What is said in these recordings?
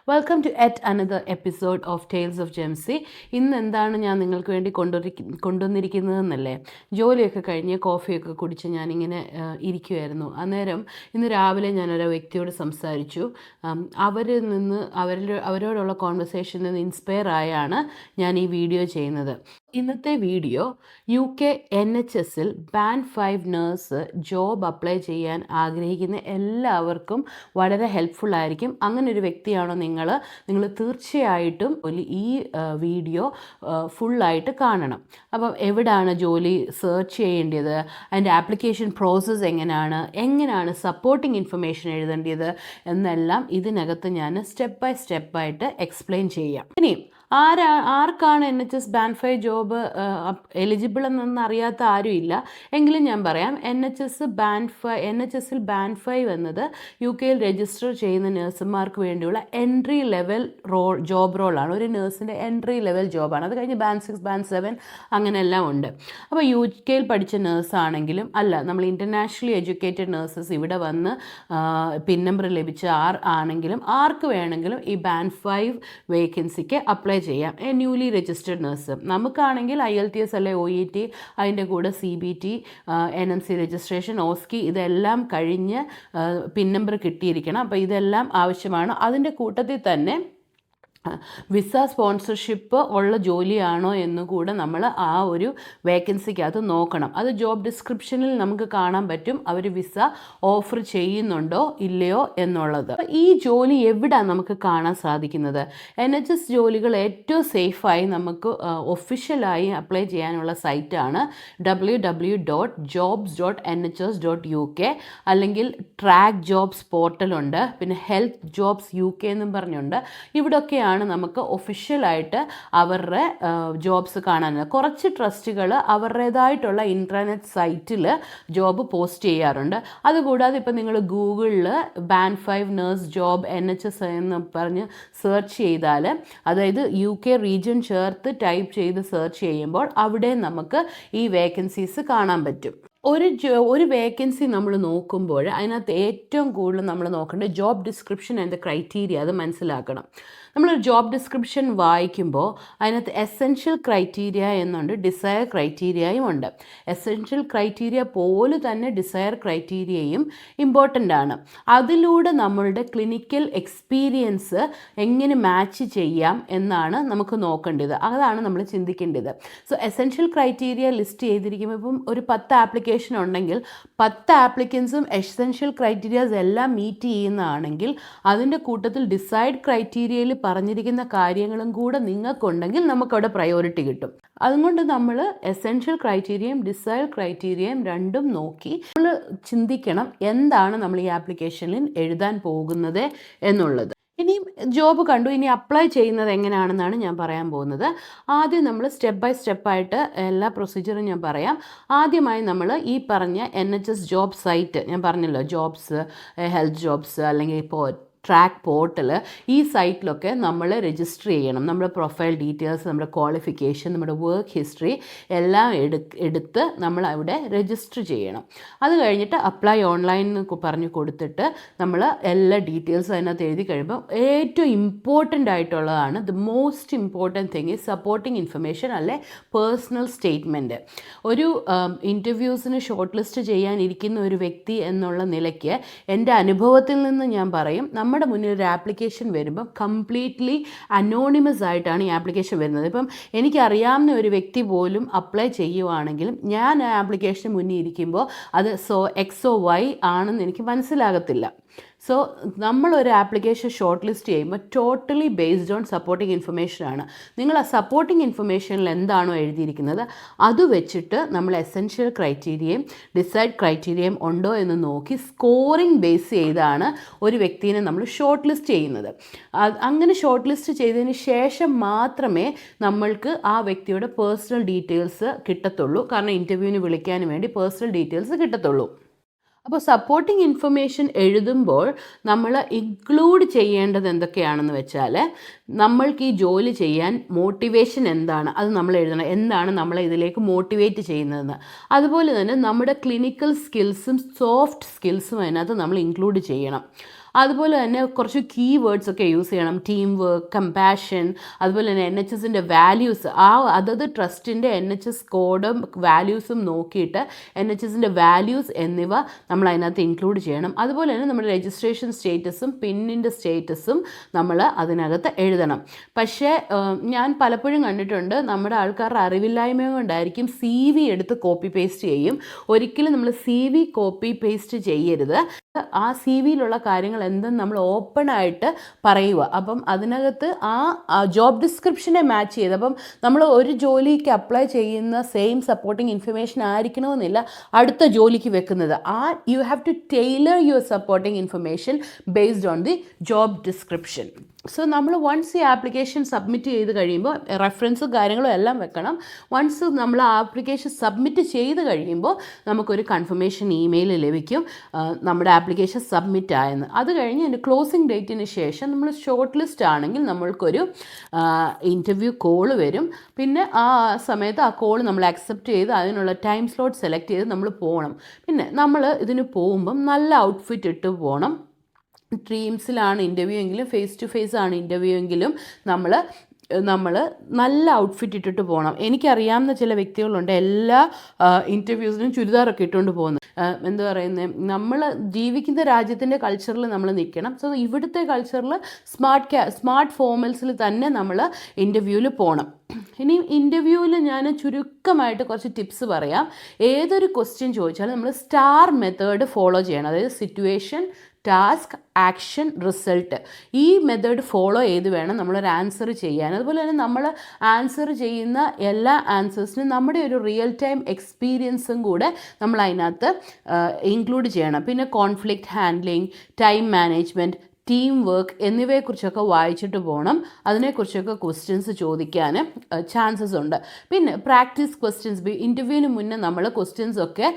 Welcome to yet another episode of tales of Gemsy. ഇന്ന് എന്താണ് ഞാൻ നിങ്ങൾക്ക് വേണ്ടി കൊണ്ടുവന്നിരിക്കുന്നതെന്നല്ലേ, ജോലിയൊക്കെ കഴിഞ്ഞ് കോഫിയൊക്കെ കുടിച്ച് ഞാനിങ്ങനെ ഇരിക്കുമായിരുന്നു. അന്നേരം ഇന്ന് രാവിലെ ഞാനൊരു വ്യക്തിയോട് സംസാരിച്ചു. അവരോടുള്ള കോൺവെർസേഷനിൽ നിന്ന് ഇൻസ്പയർ ആയാണ് ഞാൻ ഈ വീഡിയോ ചെയ്യുന്നത്. ഇന്നത്തെ വീഡിയോ UK NHSൽ ബാൻഡ് 5 നേഴ്സ് ജോബ് അപ്ലൈ ചെയ്യാൻ ആഗ്രഹിക്കുന്ന എല്ലാവർക്കും വളരെ ഹെൽപ്ഫുൾ ആയിരിക്കും. അങ്ങനെ ഒരു വ്യക്തിയാണോ നിങ്ങൾ തീർച്ചയായിട്ടും ഈ വീഡിയോ ഫുള്ളായിട്ട് കാണണം. അപ്പം എവിടെയാണ് ജോലി സെർച്ച് ചെയ്യേണ്ടത്, അതിൻ്റെ ആപ്ലിക്കേഷൻ പ്രോസസ്സ് എങ്ങനെയാണ് സപ്പോർട്ടിംഗ് ഇൻഫർമേഷൻ എഴുതേണ്ടത് എന്നെല്ലാം ഇതിനകത്ത് ഞാൻ സ്റ്റെപ്പ് ബൈ സ്റ്റെപ്പായിട്ട് എക്സ്പ്ലെയിൻ ചെയ്യാം. ഇനി ആർക്കാണ് NHS ബാൻഡ് 5 ജോബ് എലിജിബിൾ എന്നൊന്നും അറിയാത്ത ആരും ഇല്ല. എങ്കിലും ഞാൻ പറയാം, NHSൽ ബാൻഡ് 5 എന്നത് UKയിൽ രജിസ്റ്റർ ചെയ്യുന്ന നഴ്സുമാർക്ക് വേണ്ടിയുള്ള എൻട്രി ലെവൽ ജോബ് റോളാണ്. ഒരു നഴ്സിൻ്റെ എൻട്രി ലെവൽ ജോബാണ്. അത് കഴിഞ്ഞ് ബാൻഡ് 6, ബാൻഡ് 7 അങ്ങനെയെല്ലാം ഉണ്ട്. അപ്പോൾ UKയിൽ പഠിച്ച നേഴ്സാണെങ്കിലും നമ്മൾ ഇൻ്റർനാഷണലി എഡ്യൂക്കേറ്റഡ് നേഴ്സസ് ഇവിടെ വന്ന് പിൻ നമ്പർ ലഭിച്ച ആണെങ്കിലും ആർക്ക് വേണമെങ്കിലും ഈ ബാൻഡ് 5 വേക്കൻസിക്ക് അപ്ലൈ ചെയ്യാം. ന്യൂലി രജിസ്റ്റേർഡ് നേഴ്സ് നമുക്കാണെങ്കിൽ IELTS അല്ലെ OET, അതിൻ്റെ കൂടെ CBT, NMC രജിസ്ട്രേഷൻ, OSCE ഇതെല്ലാം കഴിഞ്ഞ് പിൻ നമ്പർ കിട്ടിയിരിക്കണം. അപ്പോൾ ഇതെല്ലാം ആവശ്യമാണ്. അതിൻ്റെ കൂട്ടത്തിൽ തന്നെ വിസ സ്പോൺസർഷിപ്പ് ഉള്ള ജോലിയാണോ എന്ന് കൂടെ നമ്മൾ ആ ഒരു വേക്കൻസിക്കകത്ത് നോക്കണം. അത് ജോബ് ഡിസ്ക്രിപ്ഷനിൽ നമുക്ക് കാണാൻ പറ്റും, അവർ വിസ ഓഫർ ചെയ്യുന്നുണ്ടോ ഇല്ലയോ എന്നുള്ളത്. ഈ ജോലി എവിടെയാണ് നമുക്ക് കാണാൻ സാധിക്കുന്നത്? NHS ജോലികൾ ഏറ്റവും സേഫായി നമുക്ക് ഒഫീഷ്യലായി അപ്ലൈ ചെയ്യാനുള്ള സൈറ്റാണ് www.jobs.nhs.uk, അല്ലെങ്കിൽ ട്രാക്ക് ജോബ്സ് പോർട്ടലുണ്ട്, പിന്നെ ഹെൽത്ത് ജോബ്സ് UK എന്നും പറഞ്ഞുണ്ട്. ഇവിടെയൊക്കെയാണ് നമുക്ക് ഒഫീഷ്യലായിട്ട് അവരുടെ ജോബ്സ് കാണാനുള്ളത്. കുറച്ച് ട്രസ്റ്റുകൾ അവരുടേതായിട്ടുള്ള ഇൻട്രാനെറ്റ് സൈറ്റിൽ ജോബ് പോസ്റ്റ് ചെയ്യാറുണ്ട്. അതുകൂടാതെ ഇപ്പം നിങ്ങൾ ഗൂഗിളിൽ ബാൻഡ് 5 നേഴ്സ് ജോബ് NHS എന്ന് പറഞ്ഞ് സെർച്ച് ചെയ്താൽ, അതായത് UK റീജിയൻ ചേർത്ത് ടൈപ്പ് ചെയ്ത് സെർച്ച് ചെയ്യുമ്പോൾ അവിടെ നമുക്ക് ഈ വേക്കൻസീസ് കാണാൻ പറ്റും. ഒരു വേക്കൻസി നമ്മൾ നോക്കുമ്പോൾ അതിനകത്ത് ഏറ്റവും കൂടുതൽ നമ്മൾ നോക്കേണ്ടത് job description and the criteria, അത് മനസ്സിലാക്കണം. നമ്മളൊരു ജോബ് ഡിസ്ക്രിപ്ഷൻ വായിക്കുമ്പോൾ അതിനകത്ത് എസെൻഷ്യൽ ക്രൈറ്റീരിയ എന്നുണ്ട്, ഡിസയർ ക്രൈറ്റീരിയയും ഉണ്ട്. എസെൻഷ്യൽ ക്രൈറ്റീരിയ പോലെ തന്നെ ഡിസയർ ക്രൈറ്റീരിയയും ഇമ്പോർട്ടൻ്റ് ആണ്. അതിലൂടെ നമ്മളുടെ ക്ലിനിക്കൽ എക്സ്പീരിയൻസ് എങ്ങനെ മാച്ച് ചെയ്യാം എന്നാണ് നമുക്ക് നോക്കേണ്ടത്. അതാണ് നമ്മൾ ചിന്തിക്കേണ്ടത്. സോ എസെൻഷ്യൽ ക്രൈറ്റീരിയ ലിസ്റ്റ് ചെയ്തിരിക്കുമ്പോൾ ഇപ്പം ഒരു 10 ആപ്ലിക്കേഷൻ ഉണ്ടെങ്കിൽ 10 ആപ്ലിക്കൻസും എസെൻഷ്യൽ ക്രൈറ്റീരിയാസ് എല്ലാം മീറ്റ് ചെയ്യുന്നതാണെങ്കിൽ അതിൻ്റെ കൂട്ടത്തിൽ ഡിസൈഡ് ക്രൈറ്റീരിയയിൽ പറഞ്ഞിരിക്കുന്ന കാര്യങ്ങളും കൂടെ നിങ്ങൾക്കുണ്ടെങ്കിൽ നമുക്കവിടെ പ്രയോറിറ്റി കിട്ടും. അതുകൊണ്ട് നമ്മൾ എസെൻഷ്യൽ ക്രൈറ്റീരിയയും ഡിസൈഡ് ക്രൈറ്റീരിയയും രണ്ടും നോക്കി നമ്മൾ ചിന്തിക്കണം എന്താണ് നമ്മൾ ഈ ആപ്ലിക്കേഷനിൽ എഴുതാൻ പോകുന്നത് എന്നുള്ളത്. ഇനി ജോബ് കണ്ടു, ഇനി അപ്ലൈ ചെയ്യുന്നത് എങ്ങനെയാണെന്നാണ് ഞാൻ പറയാൻ പോകുന്നത്. ആദ്യം നമ്മൾ സ്റ്റെപ്പ് ബൈ സ്റ്റെപ്പായിട്ട് എല്ലാ പ്രൊസീജിയറും ഞാൻ പറയാം. ആദ്യമായി നമ്മൾ ഈ പറഞ്ഞ NHS ജോബ് സൈറ്റ് ഞാൻ പറഞ്ഞല്ലോ, ജോബ്സ്, ഹെൽത്ത് ജോബ്സ് അല്ലെങ്കിൽ ഇപ്പോൾ ട്രാക്ക് പോർട്ടൽ, ഈ സൈറ്റിലൊക്കെ നമ്മൾ രജിസ്റ്റർ ചെയ്യണം. നമ്മുടെ പ്രൊഫൈൽ ഡീറ്റെയിൽസ്, നമ്മുടെ ക്വാളിഫിക്കേഷൻ, നമ്മുടെ വർക്ക് ഹിസ്റ്ററി എല്ലാം എടുത്ത് നമ്മൾ അവിടെ രജിസ്റ്റർ ചെയ്യണം. അത് കഴിഞ്ഞിട്ട് അപ്ലൈ ഓൺലൈൻ എന്ന് പറഞ്ഞ് കൊടുത്തിട്ട് നമ്മൾ എല്ലാ ഡീറ്റെയിൽസും അതിനകത്ത് എഴുതി കഴിയുമ്പോൾ ഏറ്റവും ഇമ്പോർട്ടൻ്റ് ആയിട്ടുള്ളതാണ്, the most important thing is supporting information അല്ലെ പേഴ്സണൽ സ്റ്റേറ്റ്മെൻറ്റ്. ഒരു ഇൻ്റർവ്യൂസിന് ഷോർട്ട് ലിസ്റ്റ് ചെയ്യാനിരിക്കുന്ന ഒരു വ്യക്തി എന്നുള്ള നിലയ്ക്ക് എൻ്റെ അനുഭവത്തിൽ നിന്ന് ഞാൻ പറയും, നമ്മുടെ മുന്നിൽ ഒരു ആപ്ലിക്കേഷൻ വരുമ്പം കംപ്ലീറ്റ്ലി അനോണിമസ് ആയിട്ടാണ് ഈ ആപ്ലിക്കേഷൻ വരുന്നത്. ഇപ്പം എനിക്കറിയാവുന്ന ഒരു വ്യക്തി പോലും അപ്ലൈ ചെയ്യുവാണെങ്കിലും ഞാൻ ആ ആപ്ലിക്കേഷൻ മുന്നിൽ ഇരിക്കുമ്പോൾ അത് XOY ആണെന്ന് എനിക്ക് മനസ്സിലാകത്തില്ല. സോ നമ്മളൊരു ആപ്ലിക്കേഷൻ ഷോർട്ട് ലിസ്റ്റ് ചെയ്യുമ്പോൾ ടോട്ടലി ബേസ്ഡ് ഓൺ സപ്പോർട്ടിംഗ് ഇൻഫർമേഷനാണ്. നിങ്ങൾ ആ സപ്പോർട്ടിംഗ് ഇൻഫർമേഷനിൽ എന്താണോ എഴുതിയിരിക്കുന്നത് അത് വെച്ചിട്ട് നമ്മൾ എസെൻഷ്യൽ ക്രൈറ്റീരിയയും ഡിസൈഡ് ക്രൈറ്റീരിയയും ഉണ്ടോ എന്ന് നോക്കി സ്കോറിംഗ് ബേസ് ചെയ്താണ് ഒരു വ്യക്തിയെ നമ്മൾ ഷോർട്ട് ലിസ്റ്റ് ചെയ്യുന്നത്. അങ്ങനെ ഷോർട്ട് ലിസ്റ്റ് ചെയ്തതിന് ശേഷം മാത്രമേ നമ്മൾക്ക് ആ വ്യക്തിയുടെ പേഴ്സണൽ ഡീറ്റെയിൽസ് കിട്ടത്തുള്ളൂ. കാരണം ഇൻ്റർവ്യൂവിന് വിളിക്കാൻ വേണ്ടി പേഴ്സണൽ ഡീറ്റെയിൽസ് കിട്ടത്തുള്ളൂ. അപ്പോൾ സപ്പോർട്ടിംഗ് ഇൻഫർമേഷൻ എഴുതുമ്പോൾ നമ്മൾ ഇൻക്ലൂഡ് ചെയ്യേണ്ടത് എന്തൊക്കെയാണെന്ന് വെച്ചാൽ, നമ്മൾക്ക് ഈ ജോലി ചെയ്യാൻ മോട്ടിവേഷൻ എന്താണ് അത് നമ്മൾ എഴുതണം. എന്താണ് നമ്മളെ ഇതിലേക്ക് മോട്ടിവേറ്റ് ചെയ്യുന്നതെന്ന്. അതുപോലെ തന്നെ നമ്മുടെ ക്ലിനിക്കൽ സ്കിൽസും സോഫ്റ്റ് സ്കിൽസും അതിനകത്ത് നമ്മൾ ഇൻക്ലൂഡ് ചെയ്യണം. അതുപോലെ തന്നെ കുറച്ച് കീ വേർഡ്സ് ഒക്കെ യൂസ് ചെയ്യണം. ടീം വർക്ക്, കമ്പാഷൻ, അതുപോലെ തന്നെ NHSൻ്റെ വാല്യൂസ്, അതത് ട്രസ്റ്റിൻ്റെ NHS കോഡും വാല്യൂസും നോക്കിയിട്ട് NHSൻ്റെ വാല്യൂസ് എന്നിവ നമ്മൾ അതിനകത്ത് ഇൻക്ലൂഡ് ചെയ്യണം. അതുപോലെ തന്നെ നമ്മുടെ രജിസ്ട്രേഷൻ സ്റ്റേറ്റസും പിന്നിൻ്റെ സ്റ്റേറ്റസും നമ്മൾ അതിനകത്ത് എഴുതണം. പക്ഷേ ഞാൻ പലപ്പോഴും കണ്ടിട്ടുണ്ട് നമ്മുടെ ആൾക്കാരുടെ അറിവില്ലായ്മ കൊണ്ടായിരിക്കും CV എടുത്ത് കോപ്പി പേസ്റ്റ് ചെയ്യും. ഒരിക്കലും നമ്മൾ CV കോപ്പി പേസ്റ്റ് ചെയ്യരുത്. ആ CVയിലുള്ള കാര്യങ്ങൾ എന്തെന്ന് നമ്മൾ ഓപ്പണായിട്ട് പറയുക. അപ്പം അതിനകത്ത് ആ ജോബ് ഡിസ്ക്രിപ്ഷനെ മാച്ച് ചെയ്ത്, അപ്പം നമ്മൾ ഒരു ജോലിക്ക് അപ്ലൈ ചെയ്യുന്ന സെയിം സപ്പോർട്ടിങ് ഇൻഫർമേഷൻ ആയിരിക്കണമെന്നില്ല അടുത്ത ജോലിക്ക് വെക്കുന്നത്. You have to tailor your supporting information based on the job description. So നമ്മൾ വൺസ് ഈ ആപ്ലിക്കേഷൻ സബ്മിറ്റ് ചെയ്ത് കഴിയുമ്പോൾ റെഫറൻസും കാര്യങ്ങളും എല്ലാം വെക്കണം. വൺസ് നമ്മൾ ആ ആപ്ലിക്കേഷൻ സബ്മിറ്റ് ചെയ്ത് കഴിയുമ്പോൾ നമുക്കൊരു കൺഫർമേഷൻ ഇമെയിൽ ലഭിക്കും നമ്മുടെ ആപ്ലിക്കേഷൻ സബ്മിറ്റ് ആയെന്ന്. അത് കഴിഞ്ഞ് അതിൻ്റെ ക്ലോസിംഗ് ഡേറ്റിന് ശേഷം നമ്മൾ ഷോർട്ട് ലിസ്റ്റ് ആണെങ്കിൽ നമ്മൾക്കൊരു ഇൻ്റർവ്യൂ കോള് വരും. പിന്നെ ആ സമയത്ത് ആ കോൾ നമ്മൾ അക്സെപ്റ്റ് ചെയ്ത് അതിനുള്ള ടൈം സ്ലോട്ട് സെലക്ട് ചെയ്ത് നമ്മൾ പോകണം. പിന്നെ നമ്മൾ ഇതിന് പോകുമ്പം നല്ല ഔട്ട്ഫിറ്റ് ഇട്ട് പോകണം. ടീംസിലാണ് ഇൻ്റർവ്യൂ എങ്കിലും ഫേസ് ടു ഫേസ് ആണ് ഇൻ്റർവ്യൂ എങ്കിലും നമ്മൾ നല്ല ഔട്ട്ഫിറ്റ് ഇട്ടിട്ട് പോകണം. എനിക്കറിയാവുന്ന ചില വ്യക്തികളുണ്ട് എല്ലാ ഇൻ്റർവ്യൂസിനും ചുരിദാറൊക്കെ ഇട്ടുകൊണ്ട് പോകുന്നത്. എന്താ പറയുന്നത്, നമ്മൾ ജീവിക്കുന്ന രാജ്യത്തിൻ്റെ കൾച്ചറിൽ നമ്മൾ നിൽക്കണം. സോ ഇവിടുത്തെ കൾച്ചറിൽ സ്മാർട്ട് ഫോർമൽസിൽ തന്നെ നമ്മൾ ഇൻ്റർവ്യൂവിൽ പോകണം. ഇനി ഇൻ്റർവ്യൂവിൽ ഞാൻ ചുരുക്കമായിട്ട് കുറച്ച് ടിപ്സ് പറയാം. ഏതൊരു ക്വസ്റ്റ്യൻ ചോദിച്ചാലും നമ്മൾ സ്റ്റാർ മെത്തേഡ് ഫോളോ ചെയ്യണം. അതായത് സിറ്റുവേഷൻ, ടാസ്ക്, ആക്ഷൻ, റിസൾട്ട്. ഈ മെത്തേഡ് ഫോളോ ചെയ്ത് വേണം നമ്മളൊരു ആൻസർ ചെയ്യാൻ. അതുപോലെ തന്നെ നമ്മൾ ആൻസർ ചെയ്യുന്ന എല്ലാ ആൻസേഴ്സിനും നമ്മുടെ ഒരു റിയൽ ടൈം എക്സ്പീരിയൻസും കൂടെ നമ്മൾ അതിനകത്ത് ഇൻക്ലൂഡ് ചെയ്യണം. പിന്നെ conflict handling, time management, team work എന്നിവയെക്കുറിച്ചൊക്കെ വായിച്ചിട്ട് പോകണം. അതിനെക്കുറിച്ചൊക്കെ ക്വസ്റ്റ്യൻസ് ചോദിക്കാൻ ചാൻസസ് ഉണ്ട്. പിന്നെ പ്രാക്ടീസ് ക്വസ്റ്റ്യൻസ്, ഇൻ്റർവ്യൂവിന് മുന്നേ നമ്മൾ ക്വസ്റ്റ്യൻസൊക്കെ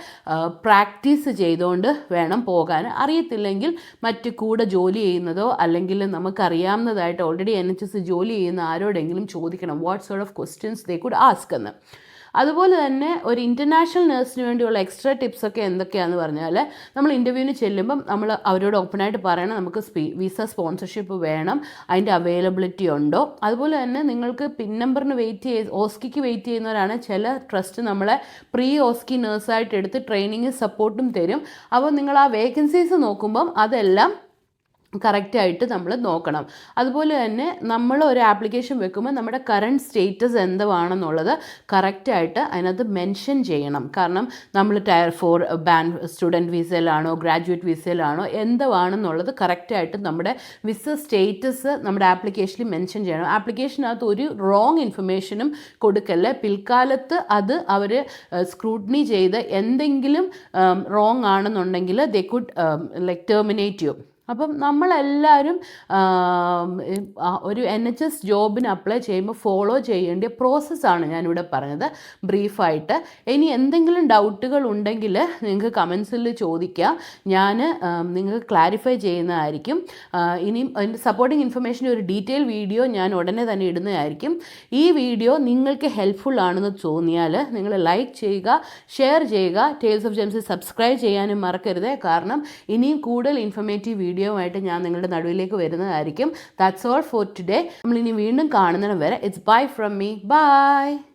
പ്രാക്ടീസ് ചെയ്തുകൊണ്ട് വേണം പോകാൻ. അറിയത്തില്ലെങ്കിൽ മറ്റ് കൂടെ ജോലി ചെയ്യുന്നതോ അല്ലെങ്കിൽ നമുക്കറിയാവുന്നതായിട്ട് ഓൾറെഡി NHS ജോലി ചെയ്യുന്ന ആരോടെങ്കിലും ചോദിക്കണം what sort of questions they could ask എന്ന്. അതുപോലെ തന്നെ ഒരു ഇൻ്റർനാഷണൽ നേഴ്സിന് വേണ്ടിയുള്ള എക്സ്ട്രാ ടിപ്സൊക്കെ എന്തൊക്കെയാണെന്ന് പറഞ്ഞാൽ, നമ്മൾ ഇൻ്റർവ്യൂവിന് ചെല്ലുമ്പം നമ്മൾ അവരോട് ഓപ്പണായിട്ട് പറയണം നമുക്ക് വിസ സ്പോൺസർഷിപ്പ് വേണം, അതിൻ്റെ അവൈലബിലിറ്റി ഉണ്ടോ. അതുപോലെ തന്നെ നിങ്ങൾക്ക് പിൻ നമ്പറിന് ഓസ്കിക്ക് വെയിറ്റ് ചെയ്യുന്നവരാണ് ചില ട്രസ്റ്റ് നമ്മളെ പ്രീ ഓസ്കി നേഴ്സായിട്ട് എടുത്ത് ട്രെയിനിങ് സപ്പോർട്ടും തരും. അപ്പോൾ നിങ്ങൾ ആ വേക്കൻസീസ് നോക്കുമ്പം അതെല്ലാം കറക്റ്റായിട്ട് നമ്മൾ നോക്കണം. അതുപോലെ തന്നെ നമ്മൾ ഒരു ആപ്ലിക്കേഷൻ വെക്കുമ്പോൾ നമ്മുടെ കറണ്ട് സ്റ്റേറ്റസ് എന്തുവാണെന്നുള്ളത് കറക്റ്റായിട്ട് അതിനകത്ത് മെൻഷൻ ചെയ്യണം. കാരണം നമ്മൾ ടയർ 4 ബാൻഡ് സ്റ്റുഡൻറ്റ് വിസയിലാണോ ഗ്രാജുവേറ്റ് വിസയിലാണോ എന്തുവാണെന്നുള്ളത് കറക്റ്റായിട്ട് നമ്മുടെ വിസ സ്റ്റേറ്റസ് നമ്മുടെ ആപ്ലിക്കേഷനിൽ മെൻഷൻ ചെയ്യണം. ആപ്ലിക്കേഷനകത്ത് ഒരു റോങ് ഇൻഫർമേഷനും കൊടുക്കല്ലേ. പിൽക്കാലത്ത് അത് അവർ സ്ക്രൂട്ടിനി ചെയ്ത് എന്തെങ്കിലും റോങ് ആണെന്നുണ്ടെങ്കിൽ ദേ കുഡ് ടെർമിനേറ്റ് യു. അപ്പം നമ്മളെല്ലാവരും ഒരു NHS ജോബിന് അപ്ലൈ ചെയ്യുമ്പോൾ ഫോളോ ചെയ്യേണ്ട പ്രോസസ്സാണ് ഞാനിവിടെ പറഞ്ഞത് ബ്രീഫായിട്ട്. ഇനി എന്തെങ്കിലും ഡൗട്ടുകൾ ഉണ്ടെങ്കിൽ നിങ്ങൾക്ക് കമൻസിൽ ചോദിക്കാം, ഞാൻ നിങ്ങൾക്ക് ക്ലാരിഫൈ ചെയ്യുന്നതായിരിക്കും. ഇനിയും അതിൻ്റെ സപ്പോർട്ടിങ് ഇൻഫർമേഷൻ്റെ ഒരു ഡീറ്റെയിൽ വീഡിയോ ഞാൻ ഉടനെ തന്നെ ഇടുന്നതായിരിക്കും. ഈ വീഡിയോ നിങ്ങൾക്ക് ഹെൽപ്ഫുൾ ആണെന്ന് തോന്നിയാൽ നിങ്ങൾ ലൈക്ക് ചെയ്യുക, ഷെയർ ചെയ്യുക, ടെയിൽസ് ഓഫ് ജെംസിൽ സബ്സ്ക്രൈബ് ചെയ്യാനും മറക്കരുത്. കാരണം ഇനിയും കൂടുതൽ ഇൻഫർമേറ്റീവ് വീഡിയോ ആയിട്ട് ഞാൻ നിങ്ങളുടെ നടുവിലേക്ക് വരുന്നതായിരിക്കും. That's all for today. നമ്മളിനി വീണ്ടും കാണുന്നതിന് വരെ it's bye from me. By.